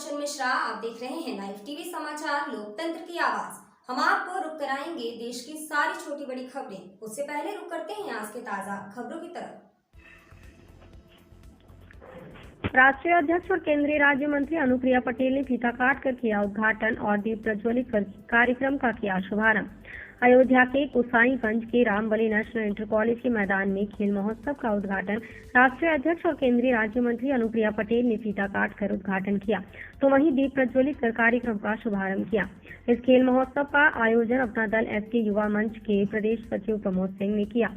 कंचन मिश्रा। आप देख रहे हैं लाइव टीवी समाचार लोकतंत्र की आवाज। हम आपको रुक कराएंगे देश की सारी छोटी बड़ी खबरें। उससे पहले रुक करते हैं आज के ताजा खबरों की तरफ। राष्ट्रीय अध्यक्ष और केंद्रीय राज्य मंत्री अनुप्रिया पटेल ने फीता काट कर किया उद्घाटन और दीप प्रज्वलित कर कार्यक्रम का किया शुभारंभ। अयोध्या के गोसाईगंज के रामबली नेशनल इंटर कॉलेज के मैदान में खेल महोत्सव का उद्घाटन राष्ट्रीय अध्यक्ष और केंद्रीय राज्य मंत्री अनुप्रिया पटेल ने फीता काट कर उद्घाटन किया, तो वहीं दीप प्रज्वलित कर कार्यक्रम का शुभारंभ किया। इस खेल महोत्सव का आयोजन अपना दल एसके युवा मंच के प्रदेश सचिव प्रमोद सिंह ने किया।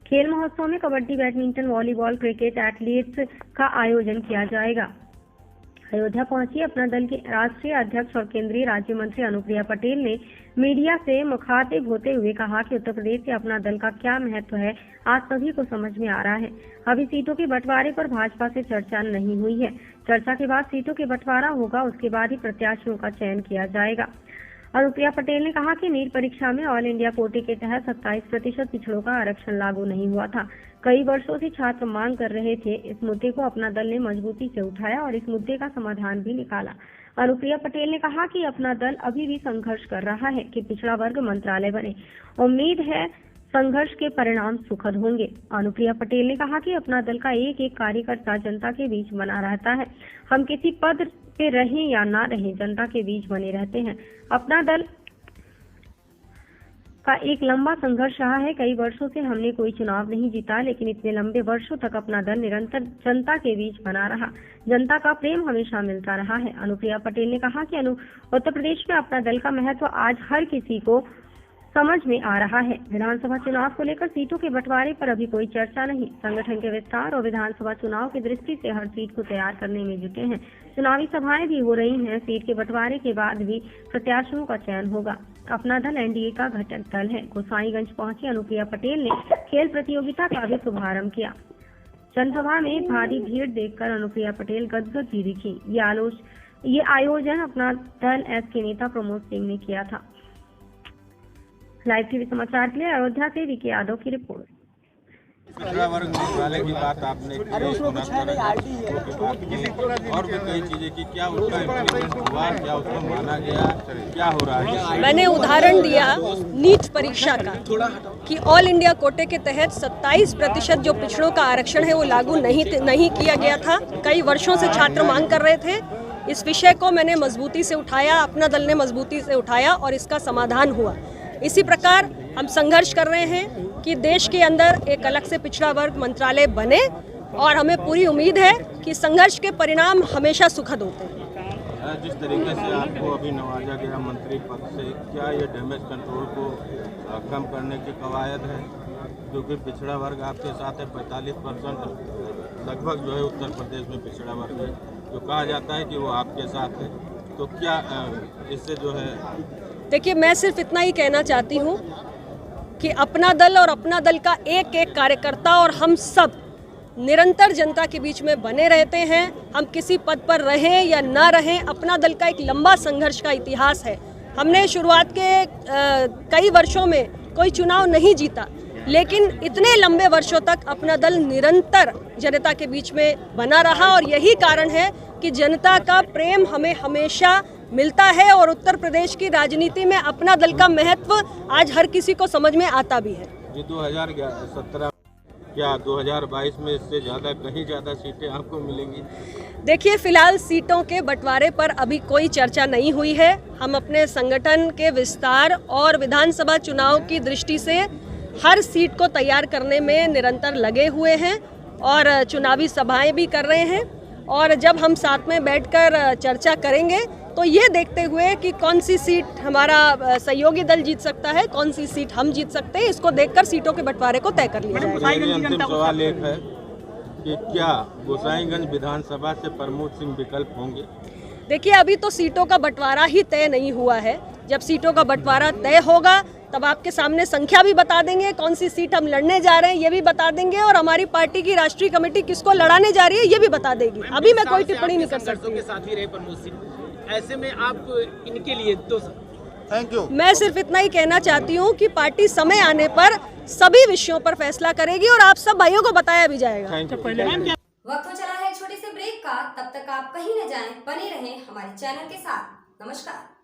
खेल महोत्सव में kabaddi, badminton, volleyball, cricket, athletes का आयोजन किया जाएगा। अयोध्या पहुंची अपना दल के राष्ट्रीय अध्यक्ष और केंद्रीय राज्य मंत्री अनुप्रिया पटेल ने मीडिया से मुखातिब होते हुए कहा कि उत्तर प्रदेश से अपना दल का क्या महत्व है आज सभी को समझ में आ रहा है। अभी सीटों के बंटवारे पर भाजपा से चर्चा नहीं हुई है। चर्चा के बाद सीटों के बंटवारा होगा, उसके बाद ही प्रत्याशियों का चयन किया जाएगा। अनुप्रिया पटेल ने कहा कि नीट परीक्षा में ऑल इंडिया कोटे के तहत 27% पिछड़ों का आरक्षण लागू नहीं हुआ था। कई वर्षों से छात्र मांग कर रहे थे। इस मुद्दे को अपना दल ने मजबूती से उठाया और इस मुद्दे का समाधान भी निकाला। अनुप्रिया पटेल ने कहा कि अपना दल अभी भी संघर्ष कर रहा है कि पिछड़ा वर्ग मंत्रालय बने। उम्मीद है संघर्ष के परिणाम सुखद होंगे। अनुप्रिया पटेल ने कहा कि अपना दल का एक एक कार्यकर्ता जनता के बीच बना रहता है। हम किसी पद पे रहें या ना रहें, जनता के बीच बने रहते हैं। अपना दल का एक लंबा संघर्ष रहा है। कई वर्षों से हमने कोई चुनाव नहीं जीता, लेकिन इतने लंबे वर्षों तक अपना दल निरंतर जनता के बीच बना रहा। जनता का प्रेम हमेशा मिलता रहा है। अनुप्रिया पटेल ने कहा कि उत्तर प्रदेश में अपना दल का महत्व आज हर किसी को समझ में आ रहा है। विधानसभा चुनाव को लेकर सीटों के बंटवारे पर अभी कोई चर्चा नहीं। संगठन के विस्तार और विधानसभा चुनाव की दृष्टि से हर सीट को तैयार करने में जुटे हैं। चुनावी सभाएं भी हो रही हैं। सीट के बंटवारे के बाद भी प्रत्याशियों का चयन होगा। अपना दल एनडीए का घटक दल है। गोसाईगंज पहुंची अनुप्रिया पटेल ने खेल प्रतियोगिता का भी शुभारंभ किया। जनसभा में भारी भीड़ देखकर अनुप्रिया पटेल गदगद भी दिखी। ये आयोजन अपना दल एसके नेता प्रमोद सिंह ने किया था। लाइव टीवी समाचार के लिए अयोध्या से वीके यादव की रिपोर्ट। पिछड़ा वर्ग मंत्रालय की बात आपने की और भी कई चीजें की, क्या उसका इम्प्लीमेंट हुआ, क्या उसको माना गया, क्या हो रहा है? मैंने उदाहरण दिया नीट परीक्षा का कि ऑल इंडिया कोटे के तहत 27% जो पिछड़ों का आरक्षण है वो लागू नहीं किया गया था। कई वर्षों से छात्र मांग कर रहे थे। इस विषय को मैंने मजबूती से उठाया, अपना दल ने मजबूती से उठाया और इसका समाधान हुआ। इसी प्रकार हम संघर्ष कर रहे हैं कि देश के अंदर एक अलग से पिछड़ा वर्ग मंत्रालय बने और हमें पूरी उम्मीद है कि संघर्ष के परिणाम हमेशा सुखद होते हैं। जिस तरीके से आपको अभी नवाजा गया मंत्री पद से, क्या ये डैमेज कंट्रोल को कम करने की कवायद है? क्योंकि पिछड़ा वर्ग आपके साथ है, 45% लगभग जो है उत्तर प्रदेश में पिछड़ा वर्ग है, जो कहा जाता है कि वो आपके साथ है। तो क्या इससे जो है, देखिए, मैं सिर्फ इतना ही कहना चाहती हूँ कि अपना दल और अपना दल का एक एक कार्यकर्ता और हम सब निरंतर जनता के बीच में बने रहते हैं। हम किसी पद पर रहें या ना रहें, अपना दल का एक लंबा संघर्ष का इतिहास है। हमने शुरुआत के कई वर्षों में कोई चुनाव नहीं जीता, लेकिन इतने लंबे वर्षों तक अपना दल निरंतर जनता के बीच में बना रहा और यही कारण है कि जनता का प्रेम हमें हमेशा मिलता है और उत्तर प्रदेश की राजनीति में अपना दल का महत्व आज हर किसी को समझ में आता भी है। ये 2017 क्या 2022 में इससे ज़्यादा, कहीं ज़्यादा सीटें आपको मिलेंगी? देखिए, फिलहाल सीटों के बंटवारे पर अभी कोई चर्चा नहीं हुई है। हम अपने संगठन के विस्तार और विधानसभा चुनाव की दृष्टि से हर सीट को तैयार करने में निरंतर लगे हुए हैं और चुनावी सभाएं भी कर रहे हैं। और जब हम साथ में बैठकर चर्चा करेंगे तो ये देखते हुए कि कौन सी सीट हमारा सहयोगी दल जीत सकता है, कौन सी सीट हम जीत सकते हैं, इसको देखकर सीटों के बंटवारे को तय कर लिया जाएगा। अंतिम सवाल एक है कि क्या गोसाईगंज विधानसभा से प्रमोद सिंह विकल्प होंगे? देखिए, अभी तो सीटों का बंटवारा ही तय नहीं हुआ है। जब सीटों का बंटवारा तय होगा तब आपके सामने संख्या भी बता देंगे, कौन सी सीट हम लड़ने जा रहे हैं ये भी बता देंगे और हमारी पार्टी की राष्ट्रीय कमेटी किसको लड़ाने जा रही है ये भी बता देगी। अभी मैं कोई टिप्पणी नहीं कर सकती। के साथ ही रहे प्रमोद सिंह, ऐसे में आप इनके लिए थैंक यू। मैं सिर्फ इतना ही कहना चाहती हूँ कि पार्टी समय आने पर सभी विषयों पर फैसला करेगी और आप सब भाइयों को बताया भी जाएगा। वक्त हो चला है छोटे से ब्रेक का। तब तक आप कहीं न जाएं, बने रहें हमारे चैनल के साथ। नमस्कार।